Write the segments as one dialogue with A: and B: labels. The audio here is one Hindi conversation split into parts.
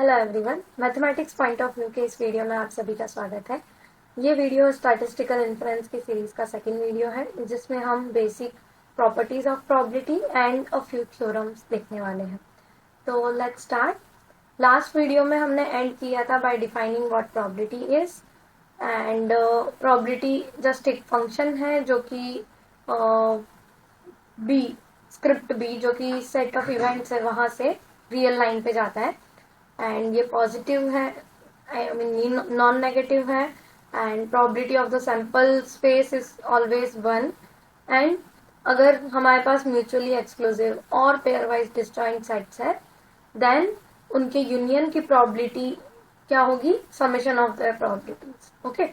A: Hello everyone, mathematics point of view के इस वीडियो में आप सभी का स्वागत है। ये वीडियो स्टैटिस्टिकल इन्फ्रेंस की सीरीज का सेकंड वीडियो है, जिसमें हम basic properties of probability and a few theorems देखने वाले हैं। तो लेट्स स्टार्ट। लास्ट वीडियो में हमने एंड किया था bye defining what probability is and probability just एक फंक्शन है जो कि बी स्क्रिप्ट बी जो कि सेट ऑफ इवेंट्स है वहां से रियल लाइन पे जाता है एंड ये पॉजिटिव है, आई मीन नॉन नेगेटिव है and probability of the sample space is always one and अगर हमारे पास म्यूचुअली एक्सक्लूसिव और पेयर वाइज डिस्जॉइंट सेट्स है देन उनके यूनियन की प्रोबेबिलिटी क्या होगी, summation of their probabilities. Okay,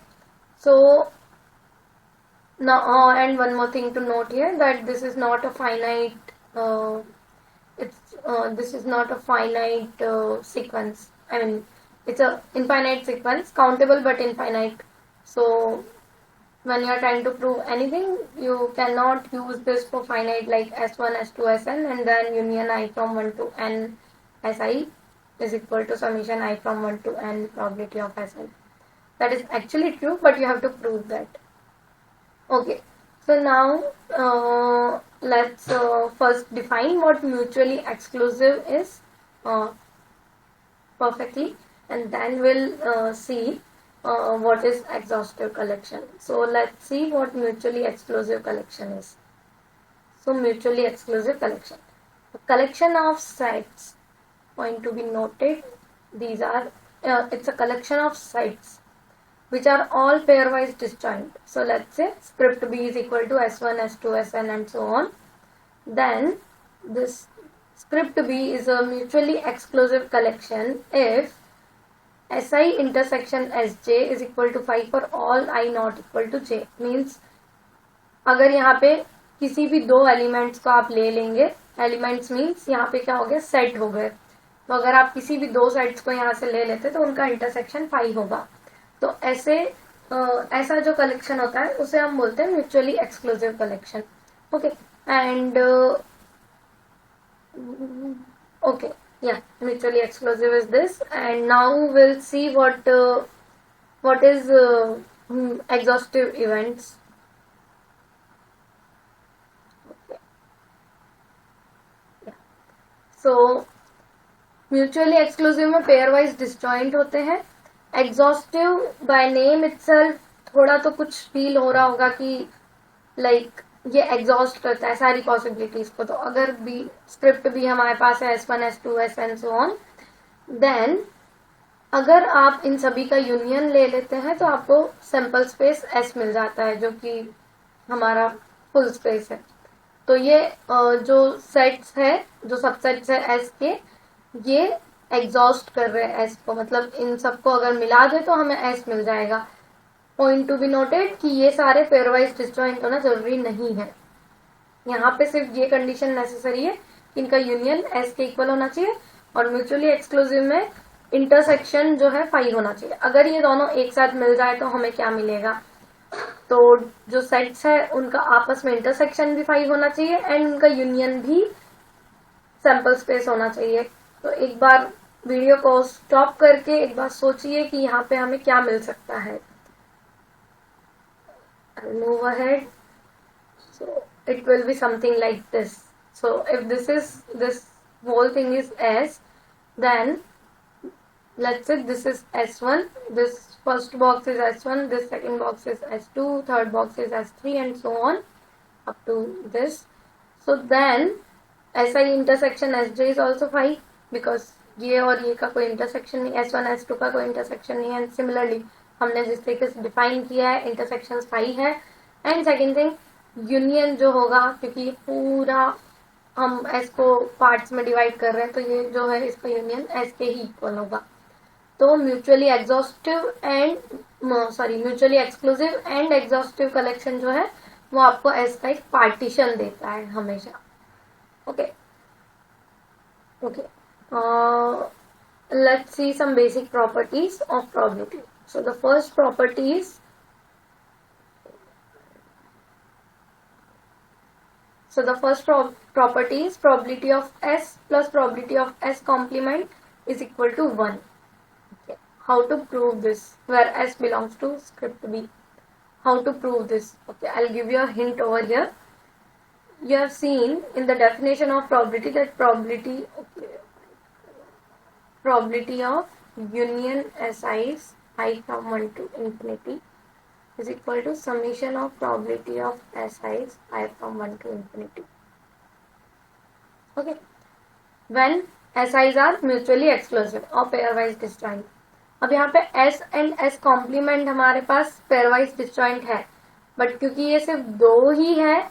A: so now and one more thing to note here that this is not a finite this is not a finite sequence. I mean, it's a infinite sequence, countable but infinite. So when you are trying to prove anything, you cannot use this for finite like s1 s2 sn and then union I from 1 to n si is equal to summation I from 1 to n probability of sn. That is actually true, but you have to prove that. Okay, so now let's first define what mutually exclusive is perfectly, and then we'll see what is exhaustive collection. So let's see what mutually exclusive collection is. So mutually exclusive collection, a collection of sets, point to be noted, these are it's a collection of sets which are all pairwise disjoint. So let's say script B is equal to S1, S2, Sn and so on. Then this script B is a mutually exclusive collection if Si intersection Sj is equal to 5 for all I not equal to j. Means अगर यहाँ पे किसी भी दो एलिमेंट्स को आप ले लेंगे, एलिमेंट्स मीन्स यहाँ पे क्या हो गया, सेट हो गए, तो अगर आप किसी भी दो सेट्स को यहाँ से ले लेते तो उनका इंटरसेक्शन 5 होगा। तो ऐसा जो कलेक्शन होता है उसे हम बोलते हैं mutually exclusive collection. Okay, and okay या mutually exclusive is this and now will see what is exhaustive events. So mutually exclusive में पेयर वाइज डिसजॉइंट होते हैं। एग्जॉस्टिव बाय नेम इटसेल्फ थोड़ा तो कुछ फील हो रहा होगा कि लाइक ये एग्जॉस्ट करता है सारी पॉसिबिलिटीज को। तो अगर भी स्क्रिप्ट भी हमारे पास है S1, S2, Sn so on, then अगर आप इन सभी का यूनियन ले लेते हैं तो आपको सैंपल स्पेस S मिल जाता है जो कि हमारा फुल स्पेस है। तो ये जो सेट्स है, जो सबसेट्स है S के, ये एग्जॉस्ट कर रहे हैं S को, मतलब इन सबको अगर मिला दे तो हमें S मिल जाएगा। पॉइंट टू बी नोटेड कि ये सारे पेयरवाइज डिसजॉइंट होना जरूरी नहीं है, यहाँ पे सिर्फ ये कंडीशन नेसेसरी है कि इनका यूनियन S के इक्वल होना चाहिए और म्यूचुअली एक्सक्लूसिव में इंटरसेक्शन जो है 5 होना चाहिए। अगर ये दोनों एक साथ मिल जाए तो हमें क्या मिलेगा, तो जो सेट्स है उनका आपस में इंटरसेक्शन भी 5 होना चाहिए एंड उनका यूनियन भी सैंपल स्पेस होना चाहिए। तो एक बार वीडियो को स्टॉप करके एक बार सोचिए कि यहाँ पे हमें क्या मिल सकता है। I'll move ahead. So it will be something like this. So if this whole thing is S, then let's say this is S1, this first box is S1, this second box is S2, third box is S3 and so on up to this. So then SI intersection Sj is also 5 because ये और ये का कोई इंटरसेक्शन नहीं, S1 S2 का कोई इंटरसेक्शन नहीं है। सिमिलरली हमने जिस तरीके से डिफाइन किया है इंटरसेक्शन 5 है। एंड सेकेंड थिंग, यूनियन जो होगा, क्योंकि पूरा हम S को पार्ट्स में डिवाइड कर रहे हैं तो ये जो है इसका यूनियन S के ही इक्वल होगा। तो mutually exhaustive and mutually exclusive and exhaustive collection जो है वो आपको S का एक पार्टीशन देता है हमेशा। Okay okay, let's see some basic properties of probability. So the first property is property is probability of S plus probability of S complement is equal to 1. Okay. How to prove this? Where S belongs to script B. How to prove this? Okay, I'll give you a hint over here. You have seen in the definition of probability that probability of union SI's I from 1 to infinity is equal to summation of probability of SI's I from 1 to infinity. Okay. When SI's are mutually exclusive or pairwise disjoint. अब यहाँ पे S and S कॉम्प्लीमेंट हमारे पास पेयरवाइज डिस्जॉइंट है, बट क्योंकि ये सिर्फ दो ही है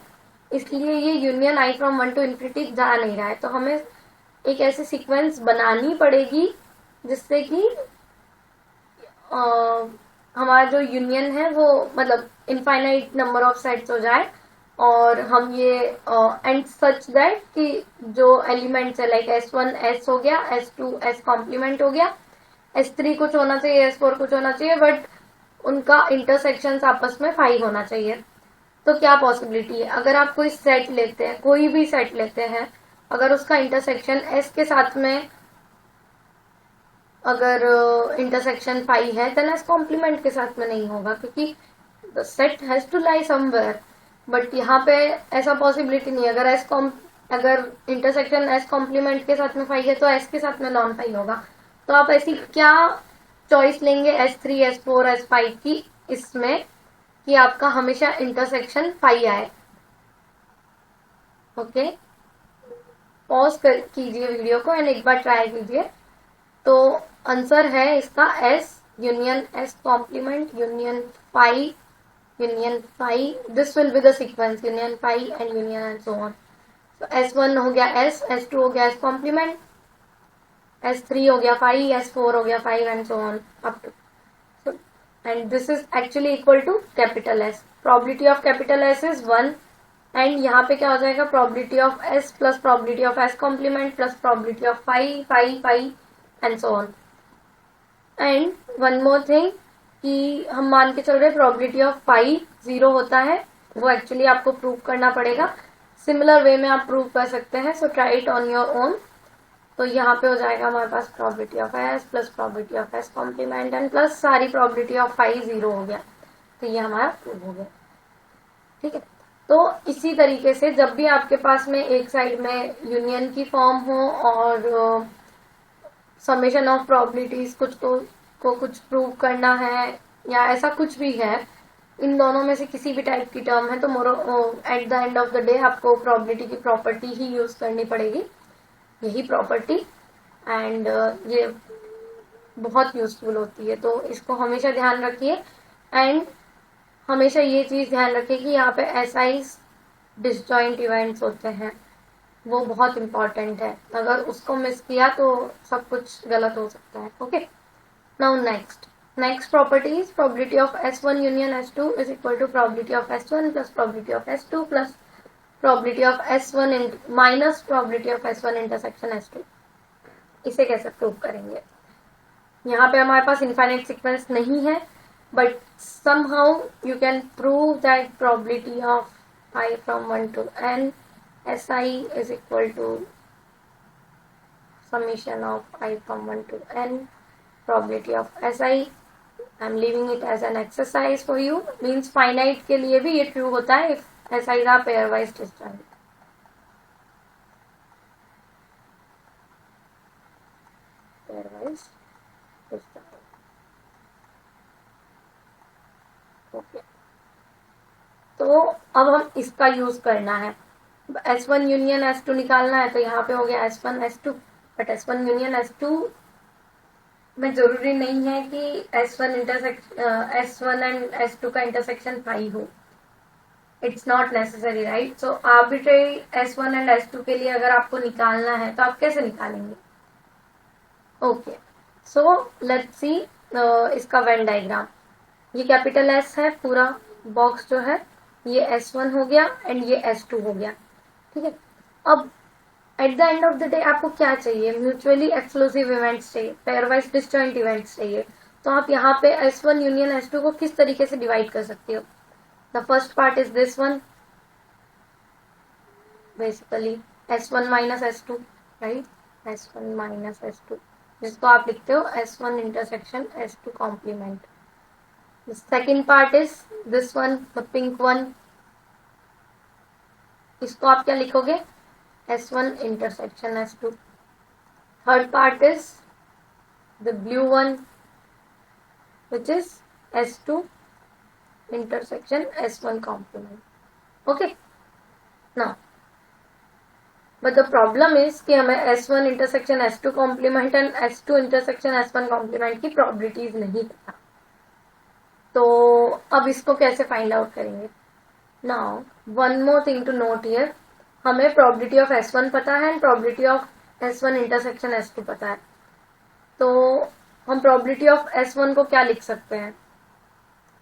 A: इसलिए ये union I from 1 to infinity जा नहीं रहा है, तो हमें एक ऐसी सीक्वेंस बनानी पड़ेगी जिससे कि हमारा जो यूनियन है वो मतलब इनफाइनाइट नंबर ऑफ सेट्स हो जाए और हम ये एंड सच दैट कि जो एलिमेंट्स है लाइक S1 S हो गया, S2 S कॉम्प्लीमेंट हो गया, S3 कुछ होना चाहिए, S4 कुछ होना चाहिए, बट उनका इंटरसेक्शन आपस में 5 होना चाहिए. तो क्या पॉसिबिलिटी है? अगर आप कोई सेट लेते हैं, कोई भी सेट लेते हैं, अगर उसका इंटरसेक्शन S के साथ में अगर इंटरसेक्शन 5 है देन S कॉम्प्लीमेंट के साथ में नहीं होगा क्योंकि the set has to lie somewhere. But यहाँ पे ऐसा पॉसिबिलिटी नहीं. अगर इंटरसेक्शन S कॉम्प्लीमेंट के साथ में 5 है तो S के साथ में नॉन 5 होगा. तो आप ऐसी क्या चॉइस लेंगे S3 S4 S5 की इसमें कि आपका हमेशा इंटरसेक्शन 5 आए. ओके, पॉज कीजिए वीडियो को एंड एक बार ट्राई कीजिए. तो आंसर है इसका S union S complement union 5 union 5. This will be the sequence union 5 and union and so on. तो S1 हो गया S, S2 हो गया S कॉम्प्लीमेंट, S3 हो गया 5, S4 हो गया 5 and so on up to. And this is actually equal to capital S. Probability of capital S is 1 and यहाँ पे क्या हो जाएगा probability of S plus probability of S complement plus probability of 5 5 5 and so on. And one more thing कि हम मान के चल रहे प्रोबेबिलिटी ऑफ 5 0 होता है, वो एक्चुअली आपको प्रूव करना पड़ेगा. सिमिलर वे में आप प्रूव कर सकते हैं, so try it on your own. तो यहाँ पे हो जाएगा हमारे पास probability of S plus probability of S complement and plus सारी प्रोबेबिलिटी ऑफ 5 0 हो गया. तो ये हमारा प्रूव हो गया. ठीक है, तो इसी तरीके से जब भी आपके पास में एक साइड में यूनियन की फॉर्म हो और समेशन ऑफ प्रोबेबिलिटीज को कुछ प्रूव करना है या ऐसा कुछ भी है, इन दोनों में से किसी भी टाइप की टर्म है, तो eight the end of the day आपको प्रोबेबिलिटी की प्रॉपर्टी ही यूज करनी पड़ेगी, यही प्रॉपर्टी. एंड ये बहुत यूजफुल होती है, तो इसको हमेशा ध्यान रखिए. एंड हमेशा ये चीज ध्यान रखिए कि यहाँ पे SI's डिसजॉइंट इवेंट्स होते हैं, वो बहुत इंपॉर्टेंट है. अगर उसको मिस किया तो सब कुछ गलत हो सकता है. Okay, now next property is probability of S1 union S2 is equal to probability of S1 plus probability of S2 plus probability of S1 minus probability of S1 intersection S2. इसे कैसे प्रूव करेंगे? यहाँ पे हमारे पास इनफाइनाइट सीक्वेंस नहीं है, but somehow you can prove that probability of I from 1 to n SI is equal to summation of I from 1 to n probability of SI. I'm leaving it as an exercise for you. Means finite के लिए भी ये true होता है if SI's are pairwise disjoint. Pairwise disjoint. Okay, तो अब हम इसका यूज करना है. S1 यूनियन S2 निकालना है, तो यहाँ पे हो गया S1 S2, but S1 union S2 में जरूरी नहीं है कि S1 एंड S2 का इंटरसेक्शन 5 हो. It's not necessary, right? So arbitrary S1 and S2 के लिए अगर आपको निकालना है तो आप कैसे निकालेंगे? ओके, सो लेट्स सी इसका वेन डायग्राम. ये कैपिटल S है, पूरा बॉक्स जो है ये S1 हो गया एंड ये S2 हो गया. ठीक है, अब eight the end of the day आपको क्या चाहिए? म्यूचुअली एक्सक्लूसिव इवेंट्स चाहिए, पेयरवाइज डिसजॉइंट इवेंट्स चाहिए. तो आप यहाँ पे S1 यूनियन S2 को किस तरीके से डिवाइड कर सकते हो? The first part is this one, basically S1 minus S2, right? S1 minus S2 जिसको आप लिखते हो S1 intersection S2 complement. The second part is this one, the pink one. इसको आप क्या लिखोगे? S1 intersection S2. Third part is the blue one, which is S2 intersection S1 complement. Okay. Now, but the problem is कि हमें S1 intersection S2 complement and S2 intersection S1 complement की probabilities नहीं पता. तो अब इसको कैसे फाइंड आउट करेंगे? Now one more thing to note here, हमें प्रोबेबिलिटी ऑफ S1 पता है and probability of S1 intersection S2 पता है. तो हम प्रोबेबिलिटी ऑफ S1 को क्या लिख सकते हैं?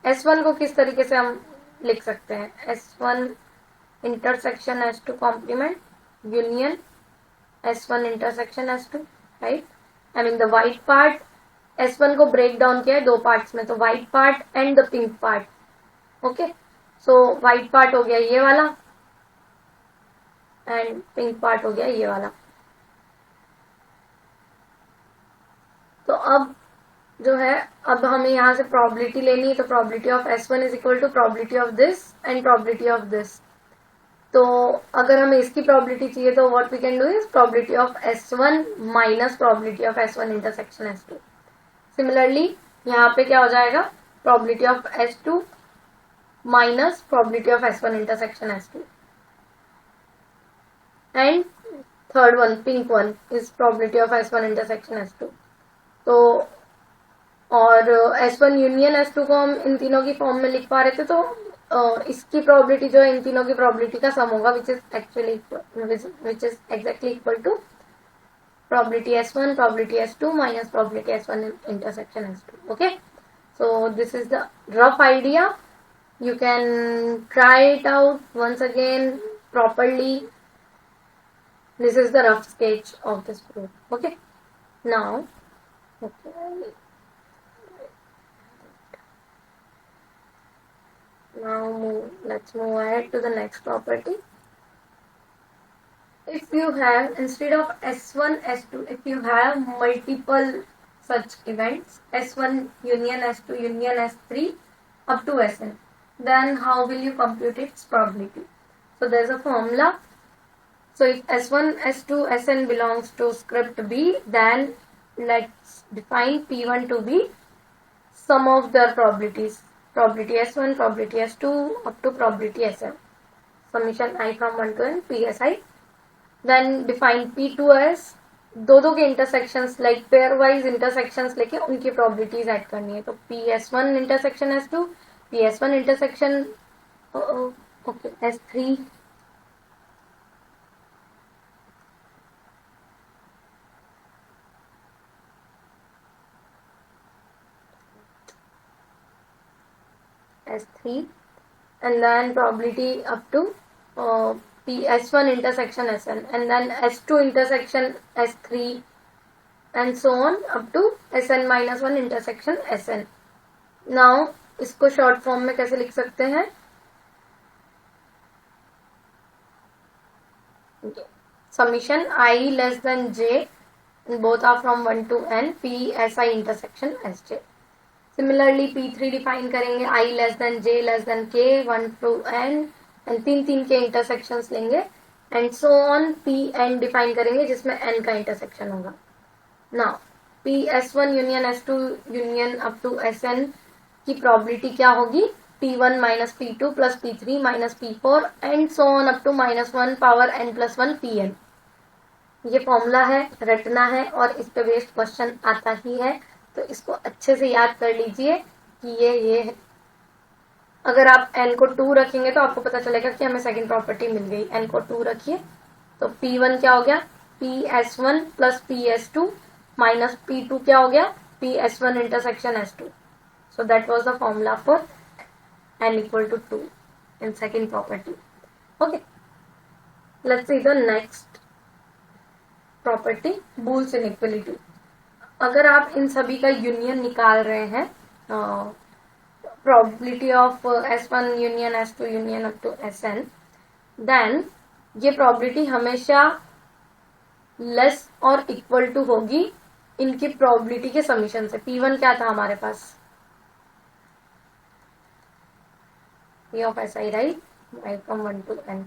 A: S1 को किस तरीके से हम लिख सकते हैं? S1 intersection S2 complement union S1 intersection S2, right? I mean the white part S1 को ब्रेक डाउन किया है दो पार्ट्स में, तो white part and the pink part. Okay, so white part हो गया ये वाला एंड पिंक पार्ट हो गया ये वाला. तो अब जो है, अब हमें यहाँ से प्रोबेबिलिटी लेनी है, तो probability of S1 is equal to probability of this and probability of this. तो अगर हमें इसकी प्रोबेबिलिटी चाहिए तो what we can do is probability of S1 minus probability of S1 intersection S2. Similarly यहाँ पे क्या हो जाएगा? Probability of S2 minus probability of S1 intersection S2. And third one, pink one, is probability of S1 intersection S2. तो और S1 यूनियन S2 को हम इन तीनों की फॉर्म में लिख पा रहे थे, तो इसकी प्रोबेबिलिटी जो है इन तीनों की प्रोबेबिलिटी का सम होगा, which is exactly equal to probability S1, probability S2 minus probability S1 intersection S2. Okay, so this is the rough idea. You can try it out once again properly. This is the rough sketch of this proof. Okay, now let's move ahead to the next property. If you have, instead of S1, S2, if you have multiple such events, S1 union S2 union S3 up to Sn, then how will you compute its probability? So there is a formula. So if S1, S2, Sn belongs to script B, then let's define P1 to be sum of their probabilities. Probability S1, probability S2 up to probability Sn. Summation I from 1 to n PSI. Then define P2 as दो के intersections like pairwise intersections लेके उनकी probabilities ऐड करनी है. तो PS1 intersection S2, PS1 intersection okay S3, S3, and then probability up to S1 intersection Sn, and then S2 intersection S3, and so on up to Sn minus 1 intersection Sn. Now इसको शॉर्ट फॉर्म में कैसे लिख सकते हैं? Summation I less than j, both are from 1 to n, PSI intersection Sj. Similarly P3 define करेंगे I less than j less than k 1 to n, and तीन के इंटरसेक्शंस लेंगे and so on Pn define करेंगे जिसमें n का इंटरसेक्शन होगा. Now PS1 union S2 union up to Sn की प्रोबेबिलिटी क्या होगी? P1 minus P2 plus P3 minus P4 and so on up to -1 power n+1 Pn. ये फॉर्मूला है, रटना है और इस पे बेस्ड क्वेश्चन आता ही है, तो इसको अच्छे से याद कर लीजिए कि ये है. अगर आप n को 2 रखेंगे तो आपको पता चलेगा कि हमें सेकंड प्रॉपर्टी मिल गई. n को 2 रखिए तो P1 क्या हो गया? PS1 plus PS2 minus P2 क्या हो गया? PS1 intersection S2. So that was the formula for n equal to 2 in second property. Okay, let's see the next property, Boole's inequality. अगर आप इन सभी का यूनियन निकाल रहे हैं, probability of S1 union S2 union up to Sn, then ये probability हमेशा लेस और इक्वल टू होगी इनकी प्रोबेबिलिटी के समीशन से। P1 क्या था हमारे पास, P of SI right, I from 1 to N।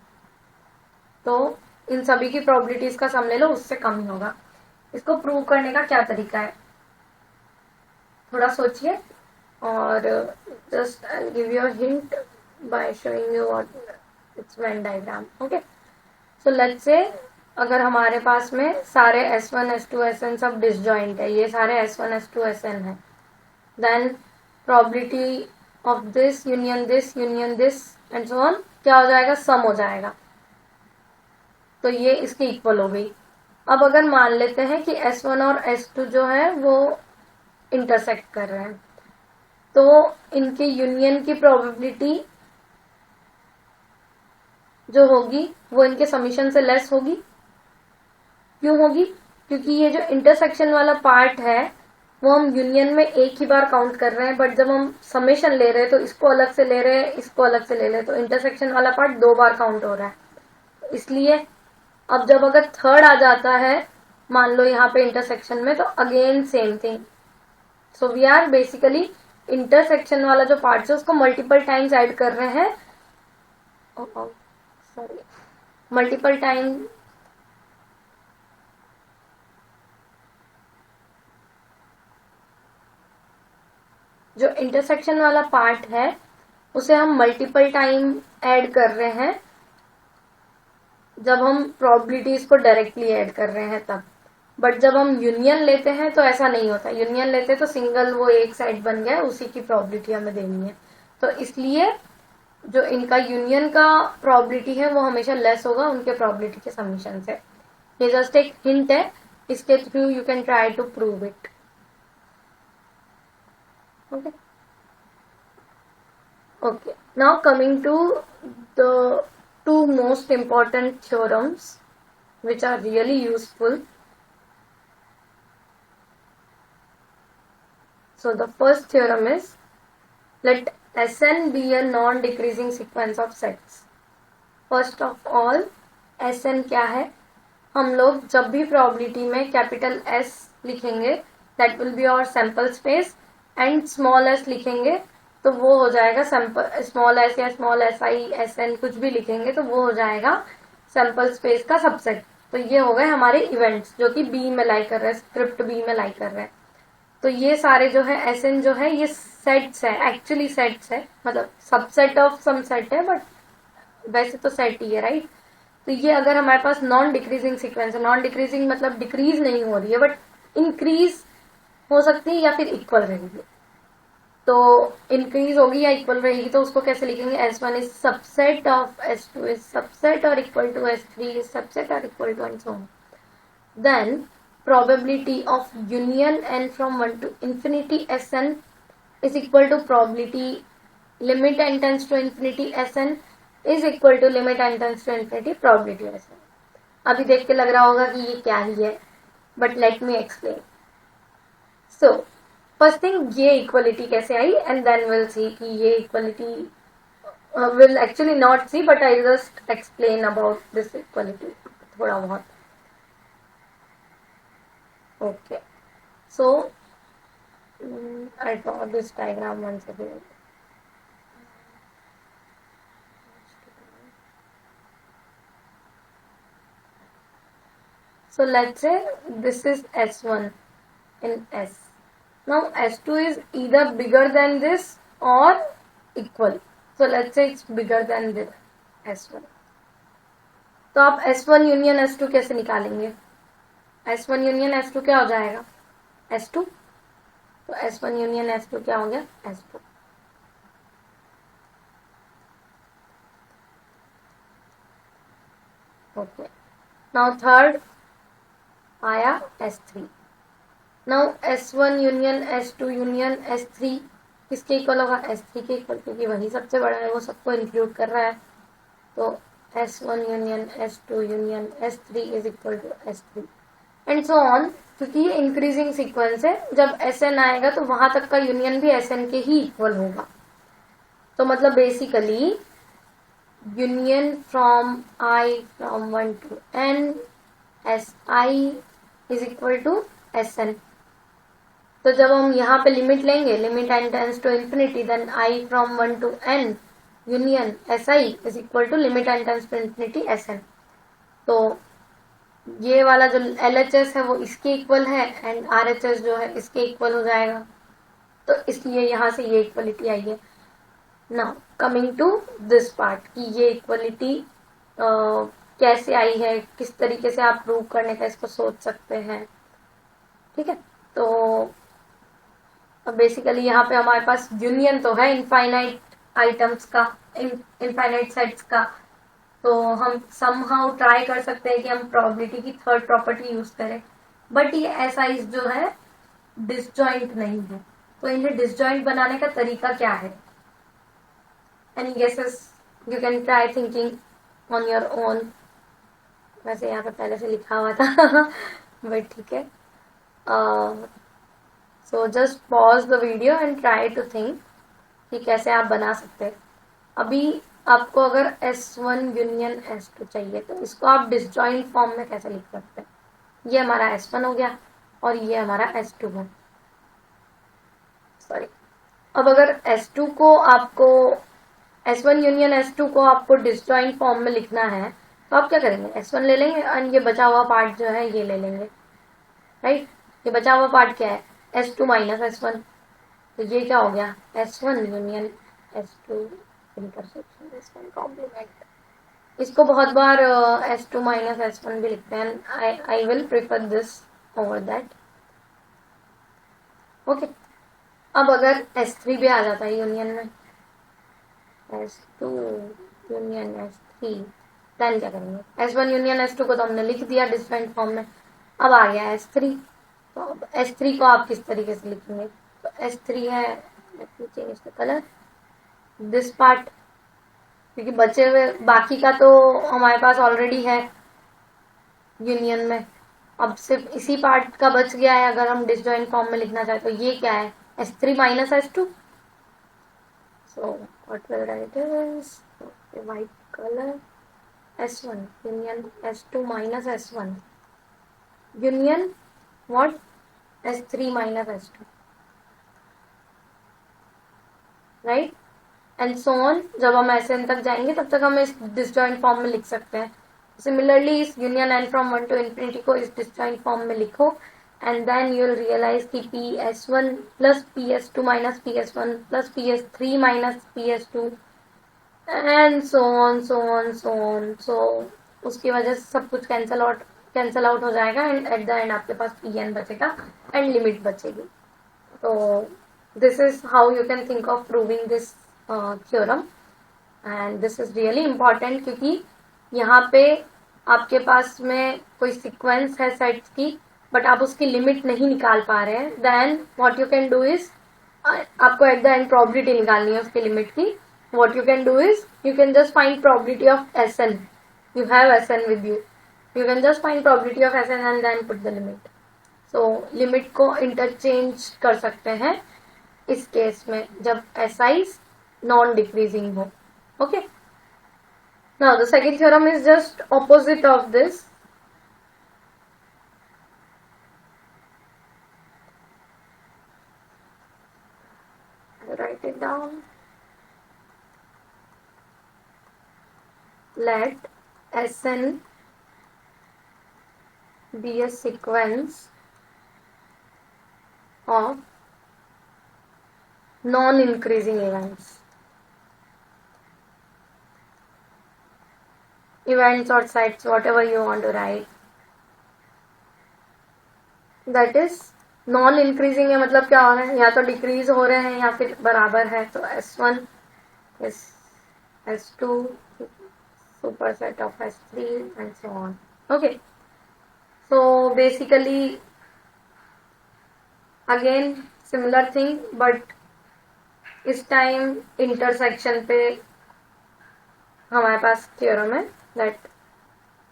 A: तो इन सभी की प्रोबेबिलिटीज का सम ले लो, उससे कम ही होगा। इसको प्रूव करने का क्या तरीका है, थोड़ा सोचिए, और just I give you a hint by showing you what it's Venn diagram. Okay, so let's say अगर हमारे पास में सारे S1 S2 Sn सब डिसजॉइंट है, ये सारे S1 S2 Sn है, then probability of this union this and so on क्या हो जाएगा, सम हो जाएगा। तो ये इसकी इक्वल हो गई। अब अगर मान लेते हैं कि S1 और S2 जो है वो इंटरसेक्ट कर रहे हैं, तो इनके यूनियन की प्रोबेबिलिटी जो होगी वो इनके समीशन से लेस होगी। क्यों होगी, क्योंकि ये जो इंटरसेक्शन वाला पार्ट है वो हम यूनियन में एक ही बार काउंट कर रहे हैं, बट जब हम समेशन ले रहे हैं तो इसको अलग से ले रहे हैं, इसको अलग से ले रहे हैं, तो इंटरसेक्शन वाला पार्ट 2 बार काउंट हो रहा है। इसलिए अब जब अगर थर्ड आ जाता है मान लो यहाँ पे इंटरसेक्शन में, तो again same thing. So we are basically intersection वाला जो पार्ट है उसको मल्टीपल टाइम्स ऐड कर रहे हैं, सॉरी मल्टीपल टाइम जो इंटरसेक्शन वाला पार्ट है उसे हम मल्टीपल टाइम ऐड कर रहे हैं जब हम प्रोबेबिलिटीज को डायरेक्टली ऐड कर रहे हैं तब। बट जब हम यूनियन लेते हैं तो ऐसा नहीं होता, यूनियन लेते हैं तो सिंगल वो एक साइड बन गया, उसी की प्रोबेबिलिटी हमें देनी है। तो इसलिए जो इनका यूनियन का प्रोबेबिलिटी है वो हमेशा लेस होगा उनके प्रोबेबिलिटी के समीशन से। ये जस्ट एक हिंट है, इसके through you can try to prove it. Okay, now coming to the two most important theorems which are really useful. So the first theorem is, let Sn be a non-decreasing sequence of sets. First of all, Sn क्या है, हम लोग जब भी प्रोबेबिलिटी में कैपिटल S लिखेंगे that will be our sample space, and small s लिखेंगे तो वो हो जाएगा सैंपल, स्मॉल s या स्मॉल si Sn कुछ भी लिखेंगे तो वो हो जाएगा सैंपल स्पेस का सबसेट। तो ये हो गए हमारे इवेंट्स जो कि B में लाई कर रहे हैं, स्क्रिप्ट B में लाई कर रहे हैं। तो ये सारे जो है Sn जो है ये सेट्स है, एक्चुअली सेट्स है, मतलब सबसेट ऑफ सम सेट है, बट वैसे तो सेट ही है राइट। तो ये अगर हमारे पास नॉन डिक्रीजिंग सीक्वेंस है, नॉन डिक्रीजिंग मतलब डिक्रीज नहीं हो रही है बट इंक्रीज हो सकती है या फिर इक्वल रहेगी, तो इंक्रीज होगी या इक्वल रहेगी तो उसको कैसे लिखेंगे, S1 is subset of S2 is subset or equal to S3 is subset or equal to and so on. Then probability of union n from 1 to infinity Sn is equal to probability limit n tends to infinity Sn is equal to limit n tends to infinity probability Sn। अभी देख के लग रहा होगा कि ये क्या ही है, but let me explain. So first thing ये इक्वलिटी कैसे आई, एंड देन विल सी कि ये equality will actually not see but I just explain about this equality थोड़ा बहुत। Okay, so I draw this diagram once again. So let's say this is S1 in S. Now S2 is either bigger than this or equal. So let's say it's bigger than this S1. तो आप S1 यूनियन S2 कैसे निकालेंगे, S1 यूनियन S2 क्या हो जाएगा, S2। तो S1 यूनियन S2 क्या हो गया, S2। ओके, नाउ थर्ड आया S3। Now S1 union S2 union S3 किसके इक्वल होगा, S3 के इक्वल, क्योंकि वही सबसे बड़ा है, वो सबको इंक्लूड कर रहा है। तो S1 union S2 union S3 is equal to S3 and so on, क्योंकि ये इंक्रीजिंग सीक्वेंस है। जब Sn आएगा तो वहां तक का यूनियन भी Sn के ही इक्वल होगा। तो मतलब basically union from I from 1 to N Si is equal to Sn। तो जब हम यहाँ पे लिमिट लेंगे, limit n tends to infinity, then i from 1 to n union si is equal to limit n tends to infinity sn। तो ये वाला जो LHS है वो इसके इक्वल है एंड RHS जो है इसके इक्वल हो जाएगा, तो इसलिए यहाँ से ये इक्वलिटी आई है। Now coming to this part कि ये इक्वलिटी कैसे आई है, किस तरीके से आप प्रूव करने का इसको सोच सकते हैं। ठीक है, तो अब बेसिकली यहाँ पे हमारे पास यूनियन तो है इनफाइनाइट आइटम्स का, इनफाइनाइट सेट्स का, तो हम समहाउ ट्राई कर सकते हैं कि हम प्रोबेबिलिटी की थर्ड प्रॉपर्टी यूज करें, बट ये एसाइज जो है डिसजॉइंट नहीं है। तो इन्हें डिसजॉइंट बनाने का तरीका क्या है? Any guesses? You can try thinking on your own. वैसे यहाँ पे पहले से लिखा हुआ था बट ठीक है। So just pause the video and try to think कि कैसे आप बना सकते हैं। अभी आपको अगर S1 यूनियन S2 चाहिए तो इसको आप डिसजॉइंट फॉर्म में कैसे लिख सकते हैं? ये हमारा S1 हो गया और ये हमारा S2 है। सॉरी, अब अगर S2 को आपको S1 यूनियन S2 को आपको डिसजॉइंट फॉर्म में लिखना है तो आप क्या करेंगे? S1 ले लेंगे और ये बचा हुआ पार्ट जो है ये ले लेंगे, राइट? ये बचा हुआ पार्ट क्या है? S2 minus S1। तो ये क्या हो गया? S1 union S2 intersection S1 complement. इसको बहुत बार S2 माइनस S1 भी लिखते हैं। I will prefer this over that. Okay, अब अगर S3 भी आ जाता है यूनियन में, S2 यूनियन S3, देन क्या करेंगे? S1 यूनियन S2 को तो हमने लिख दिया डिफरेंट फॉर्म में, अब आ गया S3। तो अब S3 को आप किस तरीके से लिखेंगे? तो S3 है, let me change the colour, this part, क्योंकि बचे हुए बाकी का तो हमारे पास ऑलरेडी है यूनियन में। अब सिर्फ इसी पार्ट का बच गया है अगर हम डिसजॉइंट फॉर्म में लिखना चाहे तो। ये क्या है? S3 minus S2। So what will write is white colour, S1 union S2 minus S1 union what? S3 minus S2, right? And so on. जब हम Sn तक जाएंगे तब तक हम इस डिसजॉइंट फॉर्म में लिख सकते हैं। सिमिलरली इस union n from 1 to infinity को इस डिसजॉइंट फॉर्म में लिखो and then you will realise कि PS1 plus PS2 minus PS1 plus PS3 minus PS2 and so on so on so on. So उसकी वजह से सब कुछ कैंसल आउट हो जाएगा एंड एट द एंड आपके पास Pn बचेगा एंड लिमिट बचेगी। तो this is how you can think of proving this theorem and this is really important, क्योंकि यहाँ पे आपके पास में कोई सीक्वेंस है सेट्स की बट आप उसकी लिमिट नहीं निकाल पा रहे हैं, then what you can do is, आपको एट द एंड प्रोबेबिलिटी निकालनी है उसकी लिमिट की। What you can do is you can just find probability of Sn, you have Sn with you, you can just find probability of Sn and then put the limit। so limit को इंटरचेंज कर सकते हैं इस केस में जब SIs नॉन डिक्रीजिंग हो। Okay, now the second theorem is just opposite of this। I'll write it down। let Sn be a sequence of non-increasing events or sites, whatever you want to write, that is non increasing है। मतलब क्या हो रहा है? या तो डिक्रीज हो रहे हैं या फिर बराबर है। तो S1 is S2 superset of S3 and so on। okay, so basically again similar thing, but इस टाइम इंटरसेक्शन पे हमारे पास थ्योरम है that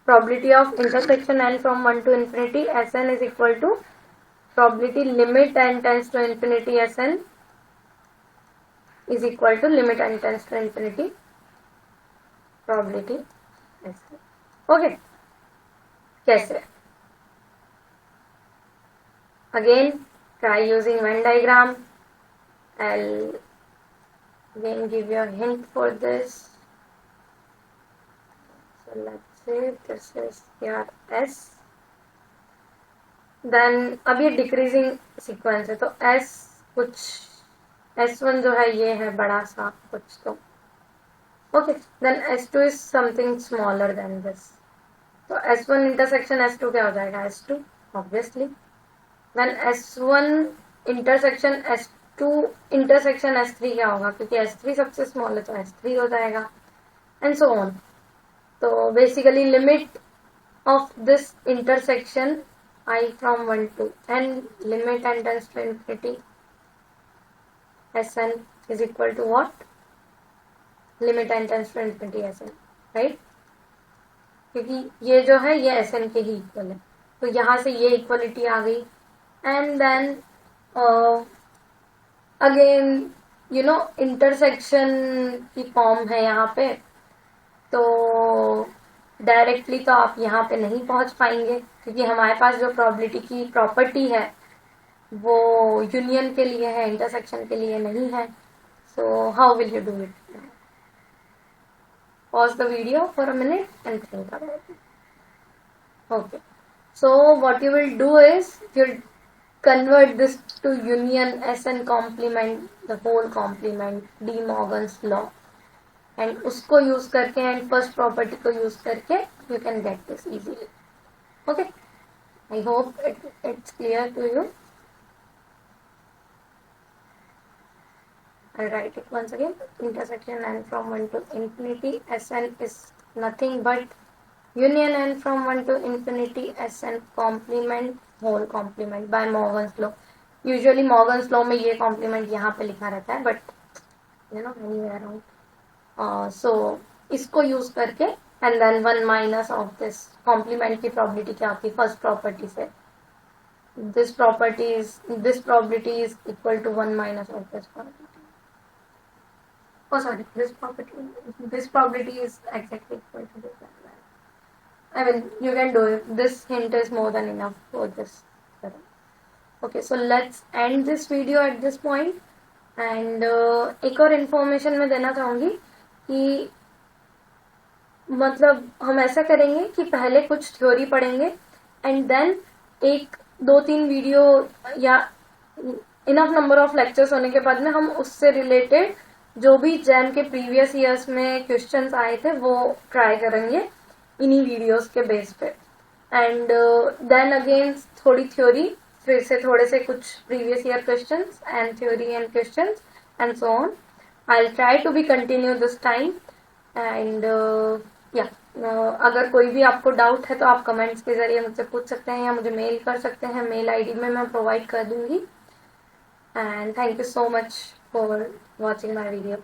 A: probability of intersection n from 1 to infinity Sn is equal to probability limit n tends to infinity Sn is equal to limit n tends to infinity probability Sn। Okay, कैसे? Again try using Venn diagram. I'll again give you a hint for this. So let's say this is your S. Then अब ये डिक्रीजिंग सीक्वेंस है, तो S कुछ S1 जो है ये है बड़ा सा कुछ, तो ओके, then S2 is something smaller than this, तो S1 इंटरसेक्शन S2 क्या हो जाएगा, S2 obviously. Then S1 intersection S2 intersection S3 क्या होगा, क्योंकि S3 सबसे स्मॉल है तो S3 हो जाएगा, एंड सो ऑन. तो basically limit of this intersection I from 1 to n, limit n tends to infinity, Sn is equal to what? Limit n tends to infinity Sn, right? क्योंकि ये जो है ये Sn के ही इक्वल है, तो यहाँ से ये इक्वलिटी आ गई. And then again you know intersection की फॉर्म है यहाँ पे, तो डायरेक्टली तो आप यहाँ पे नहीं पहुंच पाएंगे, क्योंकि हमारे पास जो प्रोबेबिलिटी की प्रॉपर्टी है वो यूनियन के लिए है, इंटरसेक्शन के लिए नहीं है. So how will you do it? Pause the video for a minute and think about it. Okay, so what you will do is you convert this to union Sn complement, the whole complement, De Morgan's law, and उसको यूज करके एंड फर्स्ट प्रॉपर्टी को यूज करके you can get this easily. Okay, I hope it's clear to you. I'll write it once again. Intersection n from 1 to infinity, Sn is nothing but union n from 1 to infinity, Sn complement, whole complement by Morgan's law. Usually Morgan's law में ये complement यहाँ पे लिखा रहता है, but you know anywhere around. So इसको यूज करके and then 1 minus of this complement की प्रॉबिलिटी क्या होती है फर्स्ट प्रॉपर्टी से, this probability is equal to 1 minus of this probability. Oh sorry, this probability is exactly equal to this. I mean you can do it. This hint is more than enough for this. Okay, so let's end this video at this point. And एक और इन्फॉर्मेशन मैं देना चाहूंगी कि मतलब हम ऐसा करेंगे कि पहले कुछ थ्योरी पढ़ेंगे एंड देन 1-2-3 वीडियो या इनफ नंबर ऑफ लेक्चर्स होने के बाद में हम उससे रिलेटेड जो भी जैम के प्रीवियस ईयर्स में क्वेश्चंस आए थे वो ट्राई करेंगे इन्हीं वीडियोस के बेस पे. एंड देन अगेन थोड़ी थ्योरी, फिर से थोड़े से कुछ previous year questions and theory and questions and so on. I'll try to be continue this time and अगर कोई भी आपको डाउट है तो आप कमेंट्स के जरिए मुझसे पूछ सकते हैं या मुझे मेल कर सकते हैं, मेल आईडी में मैं प्रोवाइड कर दूंगी. And thank you so much for watching my video.